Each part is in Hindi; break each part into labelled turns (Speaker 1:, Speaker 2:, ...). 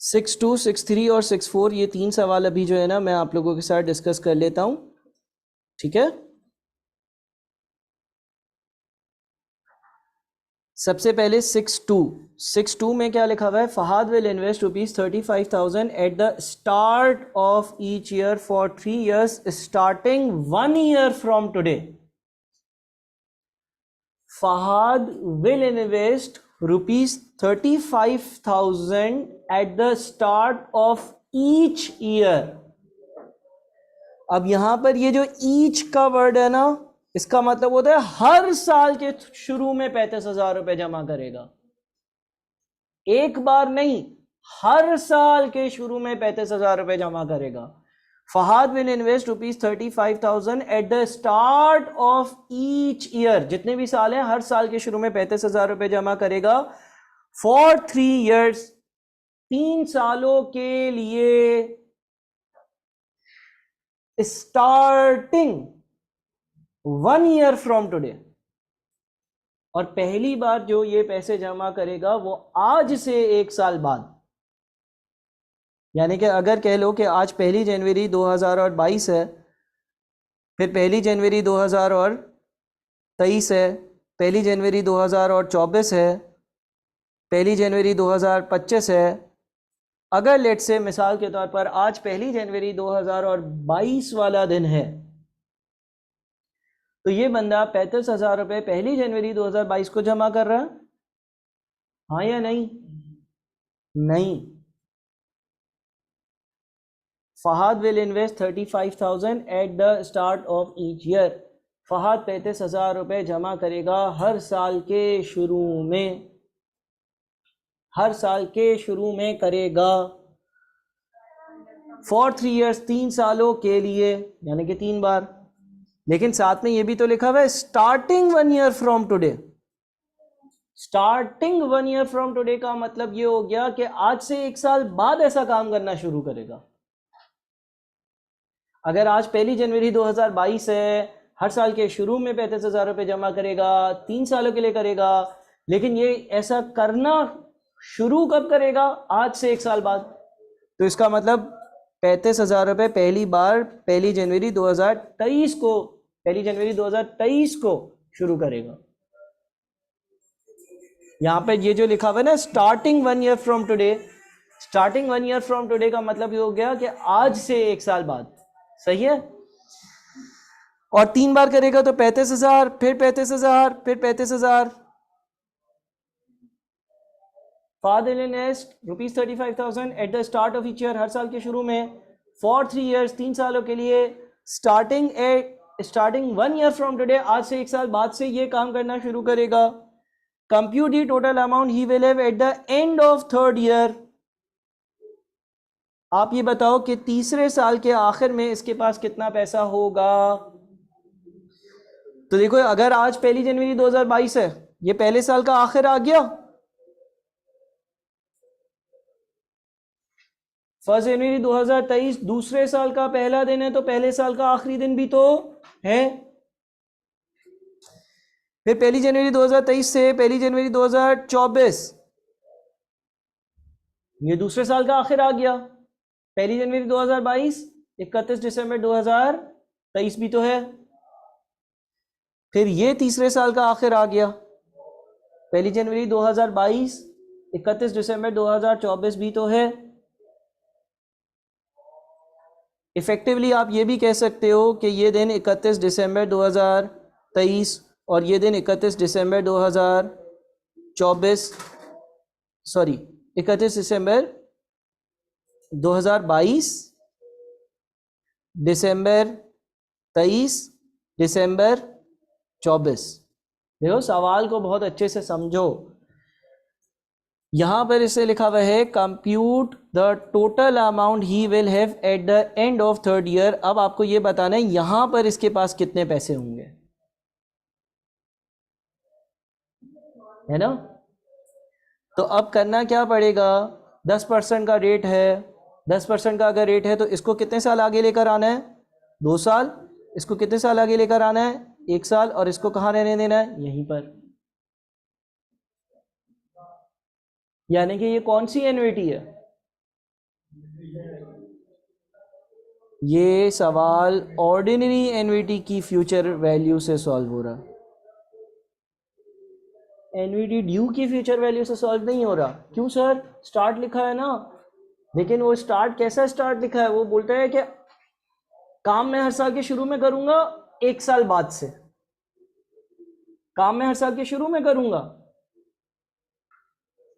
Speaker 1: 6.2, 6.3 और 6.4 ये तीन सवाल अभी जो है ना मैं आप लोगों के साथ डिस्कस कर लेता हूं, ठीक है। सबसे पहले 6.2 में क्या लिखा हुआ है? Fahad will invest ₹35,000 at the start of each year for 3 years starting 1 year from today. Fahad will invest ₹35,000 at the start of each year. अब यहां पर ये जो ईच का वर्ड है ना, इसका मतलब होता है हर साल के शुरू में 35,000 रुपए जमा करेगा। एक बार नहीं, हर साल के शुरू में 35,000 रुपए जमा करेगा। Fahad will invest ₹35,000 at the start of each year. जितने भी साल हैं हर साल के शुरू में 35,000 रुपए जमा करेगा। फॉर 3 years, 3 सालों के लिए, स्टार्टिंग 1 year फ्रॉम टुडे। और पहली बार जो ये पैसे जमा करेगा वो आज से 1 साल बाद, यानी कि अगर कह लो कि आज 1 जनवरी 2022 है, फिर 1 जनवरी 2023 है, 1 जनवरी 2024 है, 1 जनवरी 2025 है। अगर लेट से मिसाल के तौर पर आज 1 जनवरी 2022 वाला दिन है, तो ये बंदा 35,000 रुपए 1 जनवरी 2022 को जमा कर रहा है, हाँ या नहीं? नहीं। Fahad will invest 35,000 at the start of each year. Fahad 35,000 रुपए जमा करेगा हर साल के शुरू में, हर साल के शुरू में करेगा। फॉर 3 years, 3 सालों के लिए, यानी कि 3 बार। लेकिन साथ में ये भी तो लिखा हुआ है starting 1 year from today. Starting 1 year from today का मतलब ये हो गया कि आज से 1 साल बाद ऐसा काम करना शुरू करेगा। अगर आज 1 जनवरी 2022 है, हर साल के शुरू में 35,000 रुपये जमा करेगा, 3 सालों के लिए करेगा। लेकिन ये ऐसा करना शुरू कब करेगा? आज से 1 साल बाद। तो इसका मतलब 35,000 रुपये पहली बार 1 जनवरी 2023 को, 1 जनवरी 2023 को शुरू करेगा। यहां पे ये जो लिखा हुआ है ना starting 1 year from today, starting 1 year from today का मतलब ये हो गया कि आज से 1 साल बाद। सही है। और 3 बार करेगा तो 35,000, फिर 35,000, फिर 35,000। Father invest ₹35,000 at the start of each year, हर साल के शुरू में। फॉर 3 years, 3 सालों के लिए। स्टार्टिंग 1 year फ्रॉम टुडे, आज से 1 साल बाद से ये काम करना शुरू करेगा। Compute the total amount he will have at the end of 3rd year। आप ये बताओ कि तीसरे साल के आखिर में इसके पास कितना पैसा होगा। तो देखो अगर आज 1 जनवरी 2022 है, ये पहले साल का आखिर आ गया। 1 जनवरी 2023 दूसरे साल का पहला दिन है, तो पहले साल का आखिरी दिन भी तो है। फिर 1 जनवरी 2023 से 1 जनवरी 2024, ये दूसरे साल का आखिर आ गया। 1 जनवरी 2022, 31 दिसंबर 2023 भी तो है। फिर ये तीसरे साल का आखिर आ गया। 1 जनवरी 2022, 31 दिसंबर 2024 भी तो है। इफेक्टिवली आप ये भी कह सकते हो कि ये दिन 31 दिसंबर 2023 और ये दिन 31 दिसंबर 2024, सॉरी 31 दिसंबर 2022, दिसंबर 23, दिसंबर 24। देखो सवाल को बहुत अच्छे से समझो। यहां पर इसे लिखा हुआ है compute the total amount he will have at the end of 3rd year। अब आपको यह बताना है यहां पर इसके पास कितने पैसे होंगे, है ना। तो अब करना क्या पड़ेगा? 10% का रेट है। 10% का अगर रेट है तो इसको कितने साल आगे लेकर आना है? 2 साल। इसको कितने साल आगे लेकर आना है? 1 साल। और इसको कहाँ रहने देना है? यहीं पर। यानी कि ये कौन सी एन्युइटी है? ये सवाल ऑर्डिनरी एनवीटी की फ्यूचर वैल्यू से सॉल्व हो रहा, एनवीटी ड्यू की फ्यूचर वैल्यू से सॉल्व नहीं हो रहा। क्यों सर? स्टार्ट लिखा है ना, लेकिन वो स्टार्ट कैसा स्टार्ट लिखा है? वो बोलता है कि काम मैं हर साल के शुरू में करूंगा, 1 साल बाद से। काम मैं हर साल के शुरू में करूंगा,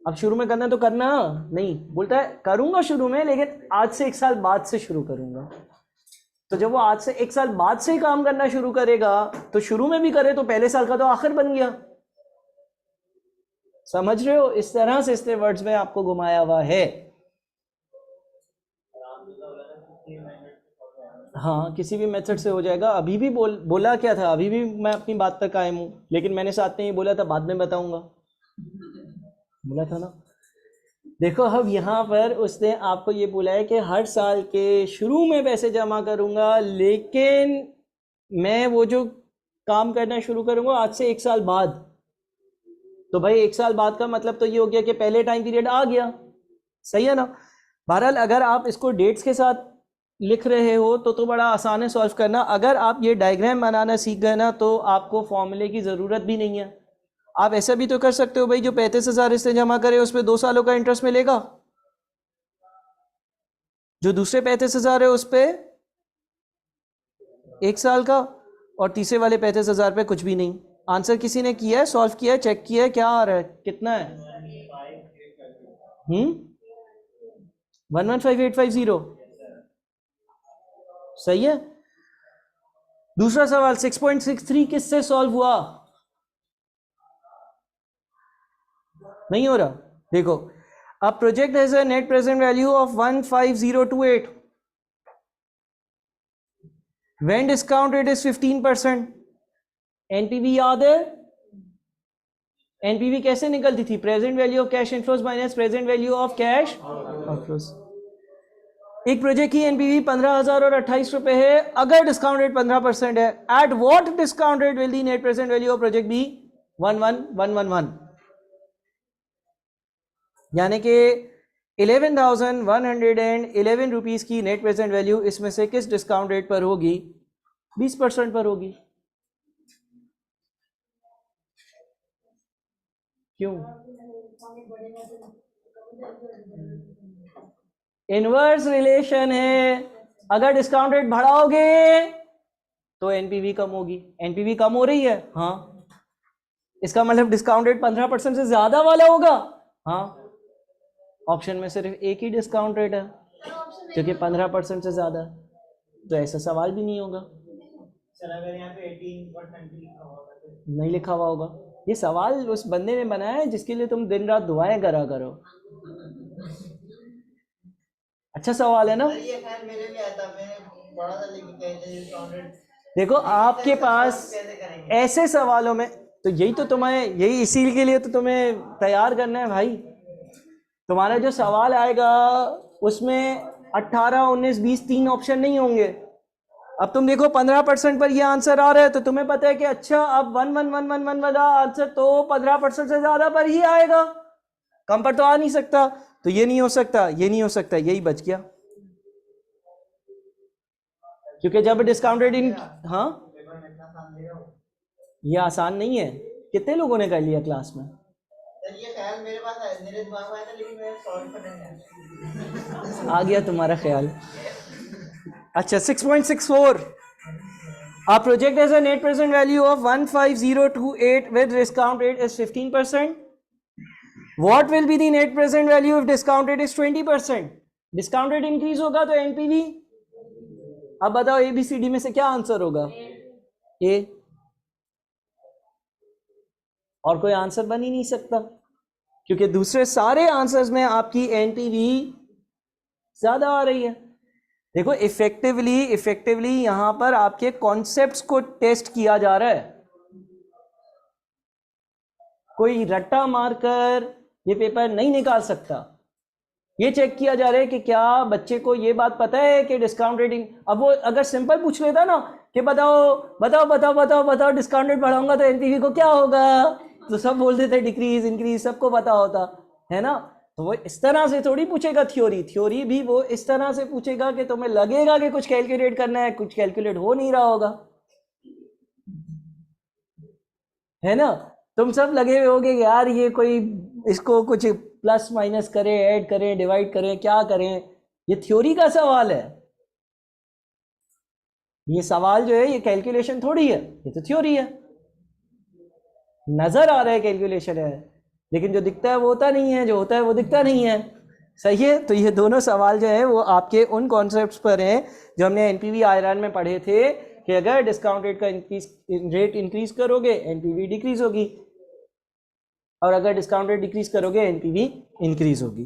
Speaker 1: अब शुरू में करना तो करना नहीं, बोलता है करूंगा शुरू में, लेकिन आज से 1 साल बाद से शुरू करूंगा। तो जब वो आज से 1 साल बाद से ही काम करना शुरू करेगा, तो शुरू में भी करे तो पहले साल का तो आखिर बन गया। समझ रहे हो? इस तरह से इसने वर्ड्स में आपको घुमाया हुआ है। हाँ, किसी भी मेथड से हो जाएगा। अभी भी बोला क्या था? अभी भी मैं अपनी बात पर कायम हूँ, लेकिन मैंने साथ में ये बोला था बाद में बताऊंगा, बोला था ना। देखो अब यहाँ पर उसने आपको ये बोला है कि हर साल के शुरू में पैसे जमा करूंगा, लेकिन मैं वो जो काम करना शुरू करूंगा आज से 1 साल बाद। तो भाई 1 साल बाद का मतलब तो ये हो गया कि पहले टाइम पीरियड आ गया, सही है ना? बहरहाल अगर आप इसको डेट्स के साथ लिख रहे हो तो बड़ा आसान है सॉल्व करना। अगर आप ये डायग्राम बनाना सीख गए ना, तो आपको फॉर्मूले की ज़रूरत भी नहीं है। आप ऐसा भी तो कर सकते हो भाई, जो 35,000 इसने जमा करे उस पर 2 सालों का इंटरेस्ट मिलेगा, जो दूसरे 35,000 है उस पर 1 साल का, और तीसरे वाले 35,000 पे कुछ भी नहीं। आंसर किसी ने किया है, सॉल्व किया है, चेक किया है, क्या आ रहा है, कितना है? 115850, सही है। दूसरा सवाल 6.63 किससे सॉल्व हुआ? नहीं हो रहा। देखो, अब project has a net present value of 15028 when discount rate is 15%। NPV याद है? एनपीवी कैसे निकलती थी? Present value of cash inflows minus present value of cash outflows. एक प्रोजेक्ट की एनपीवी 15,000 और 28 रुपए है, अगर डिस्काउंट रेट 15% है, at what discount rate will the net present value of project be? 11111, यानी कि 11,111 रुपीज की नेट प्रेजेंट वैल्यू इसमें से किस डिस्काउंट रेट पर होगी? 20% पर होगी। क्यों? इनवर्स रिलेशन है, अगर डिस्काउंट रेट बढ़ाओगे तो एनपीवी कम होगी। एनपीवी कम हो रही है, हाँ, इसका मतलब डिस्काउंट रेट 15% से ज्यादा वाला होगा। हाँ, ऑप्शन में सिर्फ एक ही डिस्काउंट रेट है क्योंकि 15% से ज्यादा है, तो ऐसा सवाल भी नहीं होगा। अगर यहाँ पे 18% लिखा होगा तो नहीं लिखा हुआ होगा। ये सवाल उस बंदे ने बनाया है जिसके लिए तुम दिन रात दुआएं करा करो। अच्छा सवाल है ना? ये खैर मेरे भी आता, मैंने पढ़ा था, लेकिन देखो आपके पास ऐसे सवालों में तो यही तो तुम्हें, यही इसी के लिए तो तुम्हें तैयार करना है भाई। तुम्हारा जो सवाल आएगा उसमें 18, 19, 20 3 ऑप्शन नहीं होंगे। अब तुम देखो 15% पर ये आंसर आ रहा है, तो तुम्हें पता है कि अच्छा अब 111111 वाला आंसर तो 15% से ज्यादा पर ही आएगा, कम पर तो आ नहीं सकता। तो ये नहीं हो सकता, ये नहीं हो सकता, यही बच गया। क्योंकि जब डिस्काउंट रेट इन, हाँ, ये आसान नहीं है। कितने लोगों ने कर लिया क्लास में? ये ख्याल मेरे पास है, मेरे दिमाग में आया था, लेकिन मैं सॉल्व करने आ गया तुम्हारा ख्याल। अच्छा 6.64, our project has a net present value of 15028 with discount rate is 15%. What will be the net present value if discount rate is 20%? Discount rate increase होगा तो एनपीवी, अब बताओ एबीसीडी में से क्या आंसर होगा? ए, और कोई आंसर बन ही नहीं सकता क्योंकि दूसरे सारे आंसर्स में आपकी एनपीवी ज्यादा आ रही है। देखो इफेक्टिवली यहां पर आपके कॉन्सेप्ट्स को टेस्ट किया जा रहा है। कोई रट्टा मारकर ये पेपर नहीं निकाल सकता। ये चेक किया जा रहा है कि क्या बच्चे को ये बात पता है कि डिस्काउंट रेटिंग, अब वो अगर सिंपल पूछ लेता ना कि बताओ बताओ बताओ बताओ बताओ डिस्काउंट रेट बढ़ाऊंगा तो एनपीवी को क्या होगा, तो सब बोल देते डिक्रीज इंक्रीज, सबको पता होता है ना। तो वो इस तरह से थोड़ी पूछेगा थ्योरी भी वो इस तरह से पूछेगा कि तुम्हें लगेगा कि कुछ कैलकुलेट करना है, कुछ कैलकुलेट हो नहीं रहा होगा, है ना। तुम सब लगे हुए होगे यार ये कोई इसको कुछ प्लस माइनस करें, ऐड करें, डिवाइड करें, क्या करें, ये थ्योरी का सवाल है। ये सवाल जो है ये कैलकुलेशन थोड़ी है, ये तो थ्योरी है। नजर आ रहा है कैलकुलेशन है, लेकिन जो दिखता है वो होता नहीं है, जो होता है वो दिखता नहीं है। सही है। तो ये दोनों सवाल जो है वो आपके उन कॉन्सेप्ट्स पर हैं जो हमने एनपीवी आयरन में पढ़े थे कि अगर डिस्काउंट रेट का रेट इंक्रीज करोगे एनपीवी डिक्रीज होगी, और अगर डिस्काउंट रेट डिक्रीज करोगे एनपीवी इंक्रीज होगी।